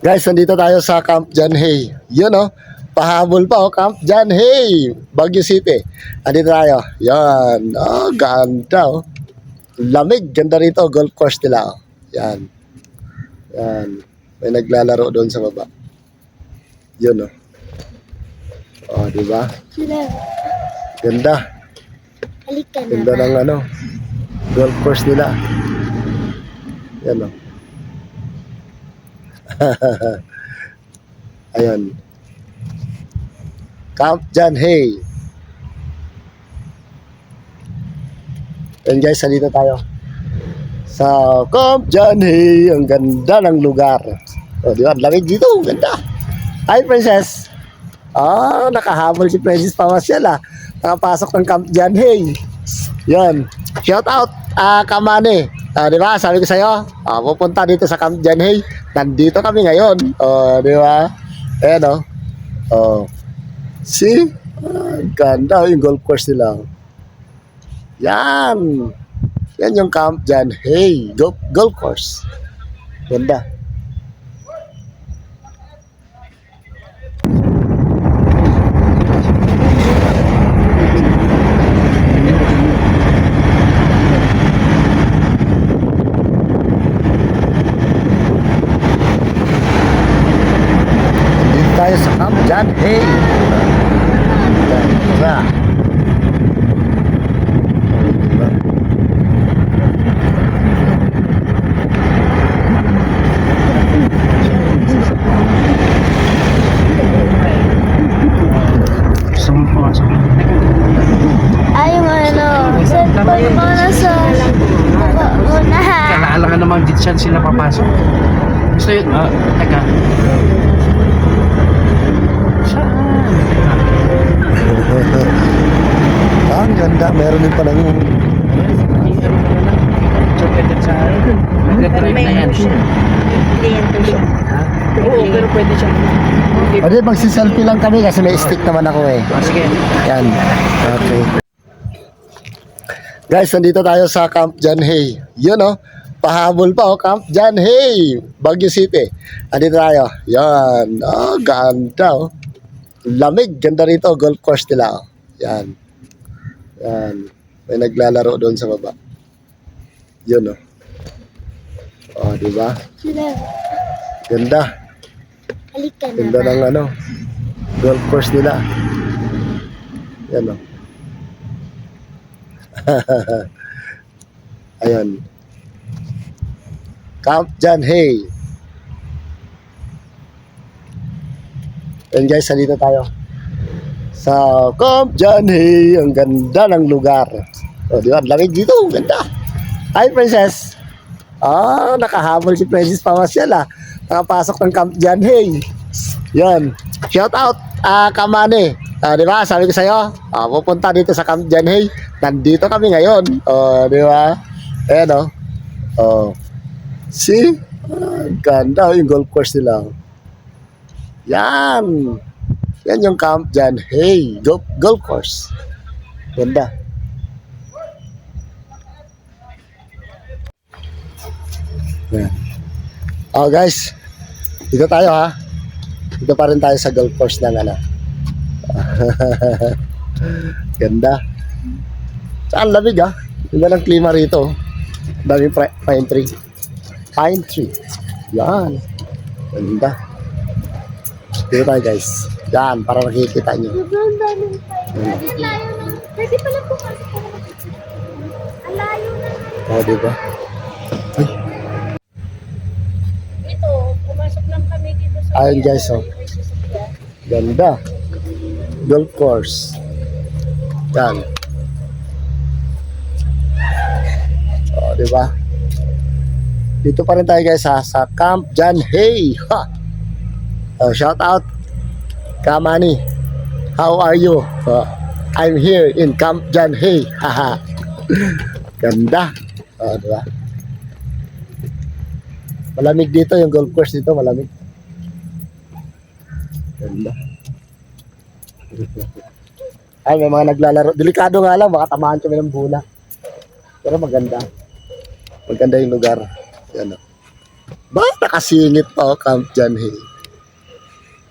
Guys, nandito tayo sa Camp John Hay. Yun oh, pahabol pa oh, Camp John Hay, Baguio City. Nandito tayo. Yan. Oh, ganda oh. Lamig, ganda rito, golf course nila oh. Yan. Yan. May naglalaro doon sa baba. Yun oh. Oh, di ba? Ganda. Halika na Ganda ba? ng ano, golf course nila. Yan oh. Ayan. Camp John Hay. Ayan guys, salita tayo sa Camp John Hay. Ang ganda ng lugar. O, di ba? Lamig dito. Ganda. Hi, Princess. Nakahabol si Princess Pamasyal ah. Nakapasok ng Camp John Hay. Yan. Shout out, Kamane. Di ba? Sabi ko sa'yo, pupunta dito sa Camp John Hay. Nandito kami ngayon. Di ba? Ayan see? Ganda yung golf course nila. Yan. Yan yung Camp John Hay. Golf course. Ganda. Tayo sa Camp John Hay. Ganda. Ay, cellphone mo na sa unahan. Kalaala ka naman dito sila papasok. Gusto yun, teka. Ang ganda. Meron din palang So, pwede sa nag-drive na yan. Oo, pero pwede siya. pwede magsiselfie lang kami kasi may stick naman ako eh. Sige. Yan. Okay. Guys, nandito tayo sa Camp John Hay. Yun oh, pahabol pa oh, Camp John Hay, Baguio City. Nandito tayo. Yan. Oh, ganda oh. Lamig, ganda rito, golf course nila oh. Yan. Yan. May naglalaro doon sa baba. Yun oh. Oh, di ba? Ganda. Halika na Ganda ba? ng ano, golf course nila. Yan o. Ayan. Camp John Hay. Ayan guys, salita tayo sa Camp John Hay. Ang ganda ng lugar. O, di ba? Lamig dito. Ganda. Hi, Princess. Nakahabol si Princess Pamasyal ah. Nakapasok ng Camp John Hay. Yan. Shout out, Kamane. Di ba? Sabi ko sa'yo, pupunta dito sa Camp John Hay. Nandito kami ngayon. Di ba? Ayan see? Ganda yung golf course nila. Yan. Yan yung Camp John Hay. Golf course. Ganda. Yan. Guys, dito tayo ha. Dito pa rin tayo sa golf course ng ano. Ganda. Saan lamig ha. Ganda ng klima rito. Daming pine tree. Pine tree. Yan. Ganda. Dito tayo guys. Yan, para makikita nyo. Sobrang daming tayo. Pwede pala pumasok para makikita. Ang layo na. Diba? Ay. Ito, pumasok lang kami dito sa... Ayun guys Ganda. Golf course. Yan. Diba? Dito pa rin tayo guys sa Camp John Hay. Shout out Kamani. How are you? I'm here in Camp John Hay. Ganda. Diba? Malamig dito yung golf course dito, malamig. Ganda. Ay, may mga naglalaro. Delikado nga lang, baka tamaan kami ng bola. Pero maganda. Maganda yung lugar. Yan o. Ba, nakasingit pa oh, Camp John Hay.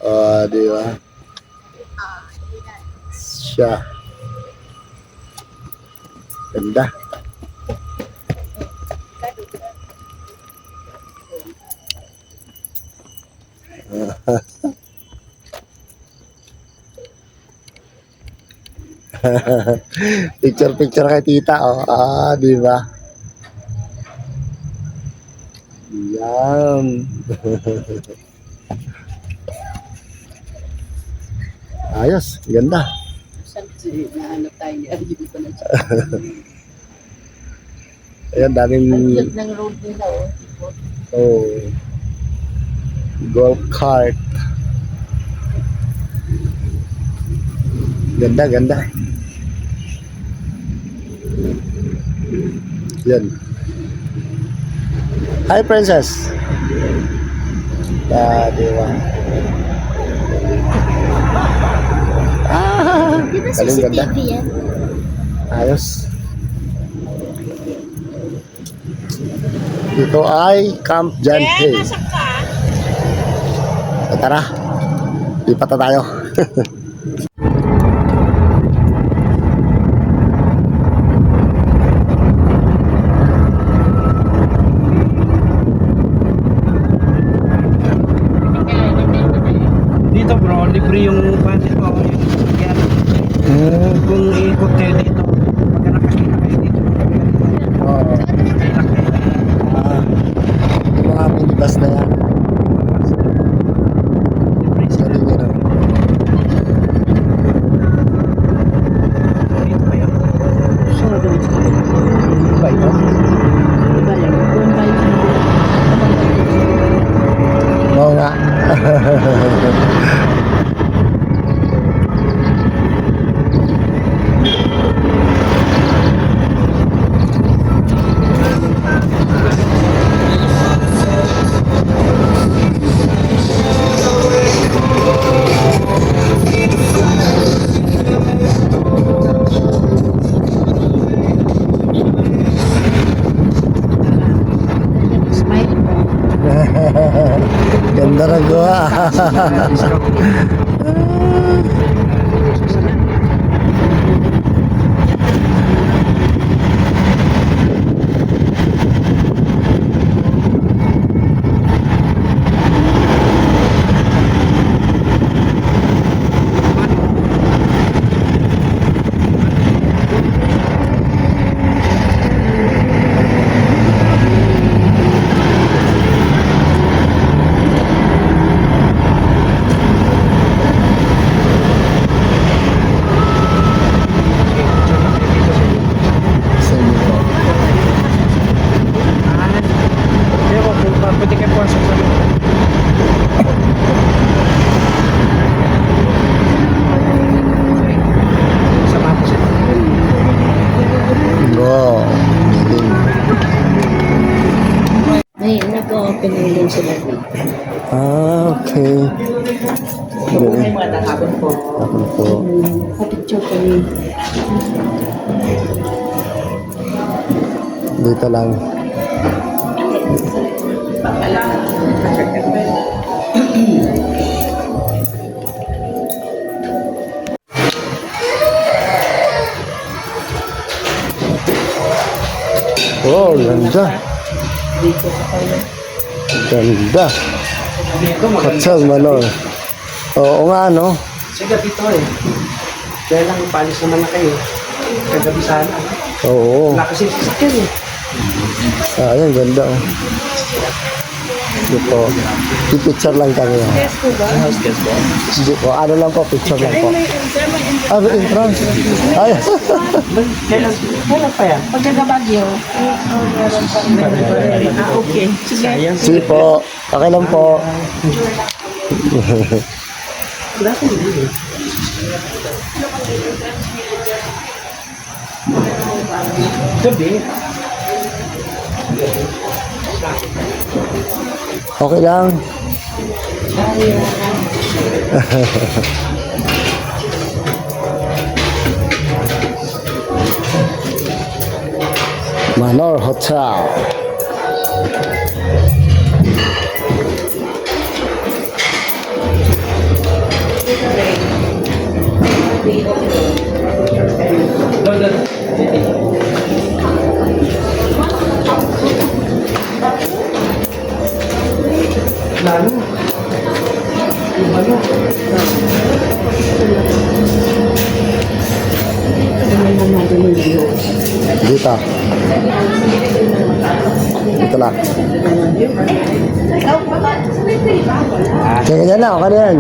Oh, di ba? Siya. Ganda. Picture kay tita, oh. Ah, di ba? Yan. Ayos, ganda. Nahanap tayo ni Arjun ko na siya. Ayan, daming Ang ng road nila, oh. oh, golf cart. Ganda, ganda. Yan. Hi, Princess. Ah, di ba? Ah, Di ba galing, ganda. CCTV yan? Ayos. Ito ay Camp John Hay. Tara, lipat na tayo. Dito bro, libre yung budget ko. Yung yan. Kung iikot kayo dito, pagka nakakita kayo dito, Oo. kailan kayo. Yung mga minibus na yan. Libre sila. Galing yun, oh. Dito kayo. So, doon sa Iba ito? iba yan. Doon tayo sa Oo nga. smile. Ganda na gawa. Sa inyo po. Pero kung pwede kayo po sa sama po sila. Wow. Galing. Ay, nag-open na yun sila dito. Ah, okay. Galing. mga takabon po. Ako po. Kapicture kami. Dito lang. Oh, ganda. Dito pa tayo. Ganda. Dito maganda. Hotel Manor. Oo nga, no? Sa gabi to eh. Kaya lang palis naman na kayo. Kagabi sana. Oo. Wala kasi sasakyan eh. Ayan, ganda. Oh. Dito. Picture lang kami. Oh. Yes po ba? House guest po. Hindi po. Ano lang po, picture lang po. Ah, may entrance. Ay. Kailan pa yan? Pagkagabagyo. Okay. Sige. Sige po. Okay lang po. Wala ko eh. Gabi. Okay lang. Manor Hotel. lalo. Yung ano? Dito. Dito lang. Kaya ganyan na, okay na yan.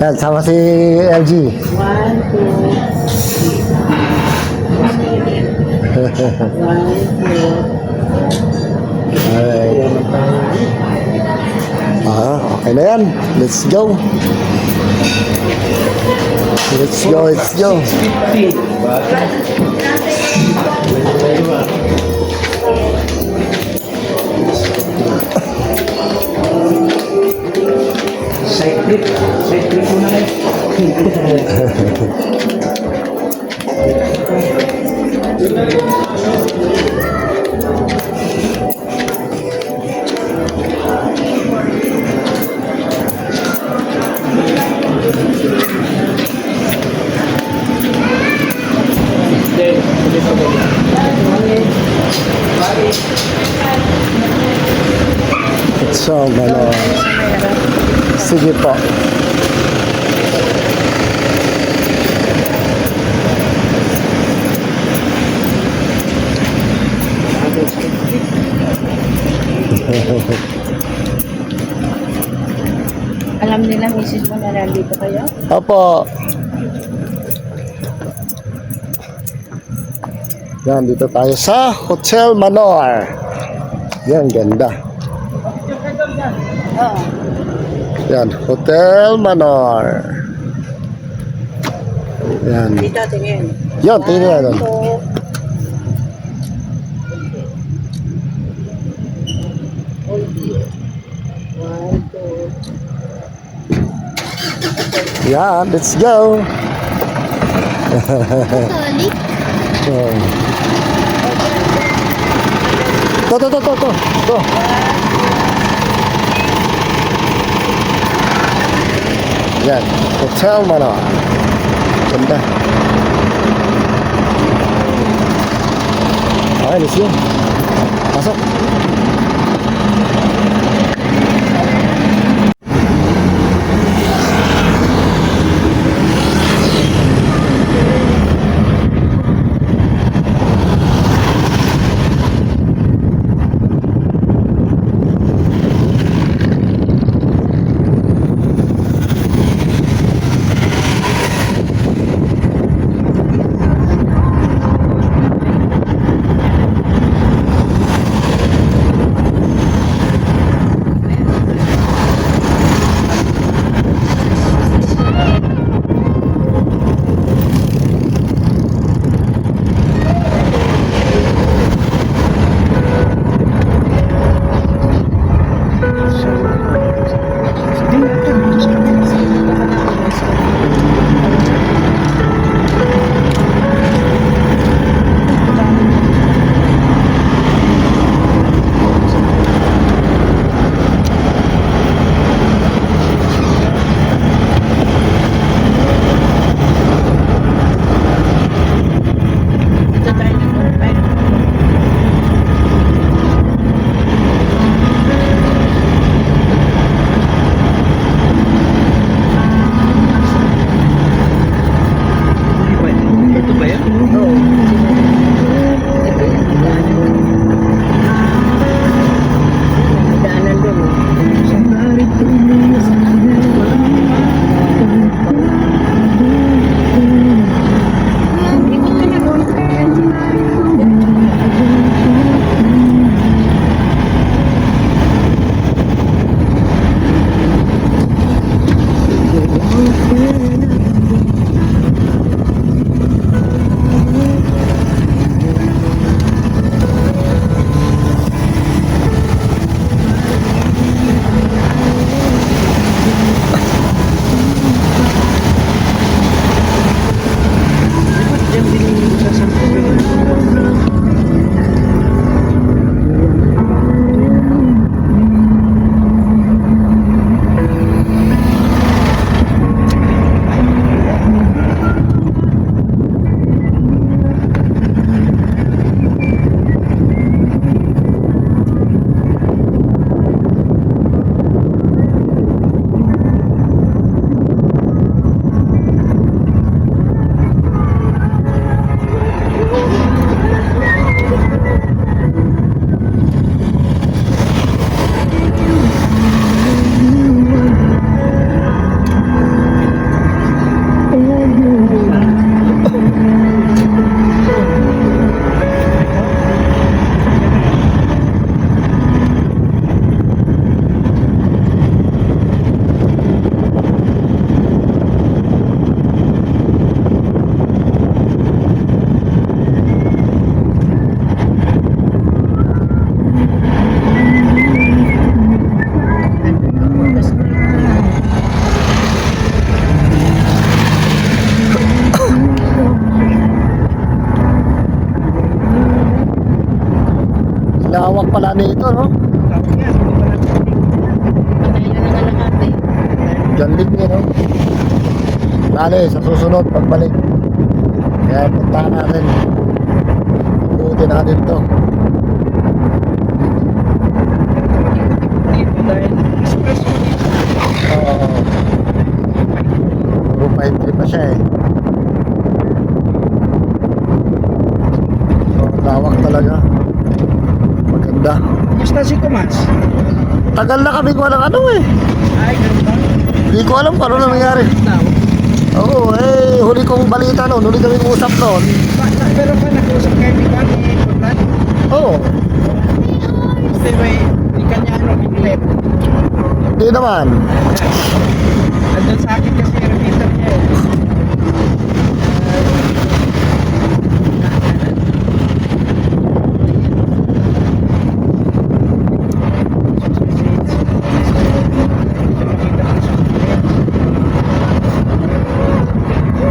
Yan, sama si LG. 1, 2, Alright. Okay na yan. Let's go. Let's go, let's go. 50. Side trip mo na lang. So, ano, sige po. alam nila misis mo na nandito kayo? Opo. Yan, dito tayo sa Hotel Manor. Yan, ganda. Oo. Yan, Hotel Manor. Yan. Dito, tingin. Yan, tingnan natin. Yan, let's go. Solid. Oh. To. Yan, Hotel Manor. Ganda. Okay, let's go. Pasok. Lawak pala nito, no? Tawag yan, hindi pa natin. Patay na lang ang lahat eh. Gandig niya, no? Lalo sa susunod, pagbalik. Kaya puntahan natin. Ikutin natin to. Dito dahil express mo dito. Oo. Puro 5-3 pa siya eh. So, lawak talaga. Maganda. Basta si Tomas. Tagal na kami walang ano eh. Ay, ganun ba? Hindi ko alam kung ano nangyari. Now, Oo, huli kong balita noon. Huli kami usap noon. pero pa nag-usap kayo ni Juan eh, Conrad? Oo. Kasi may, hindi kanya ano, pinilip. Hindi naman. Andun sa akin kasi repeater niya eh.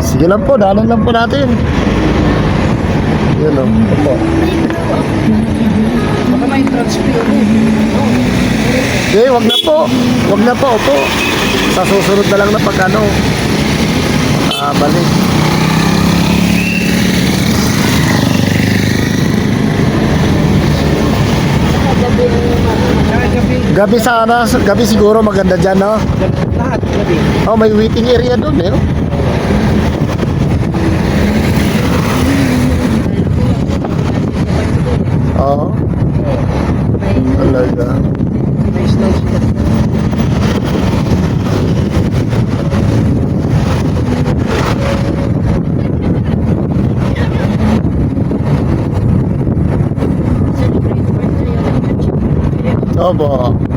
Sige lang po, daanan lang po natin. Yun o. Opo. Baka may transfer eh. Hindi, wag na po. Wag na po, opo. Sa susunod na lang na pag ano. Balik. Gabi na naman. Saka gabi, Gabi sana, gabi siguro maganda dyan, no? lahat gabi. Oh, may waiting area doon, eh. No? Oo. Talaga. May snow sila. Opo.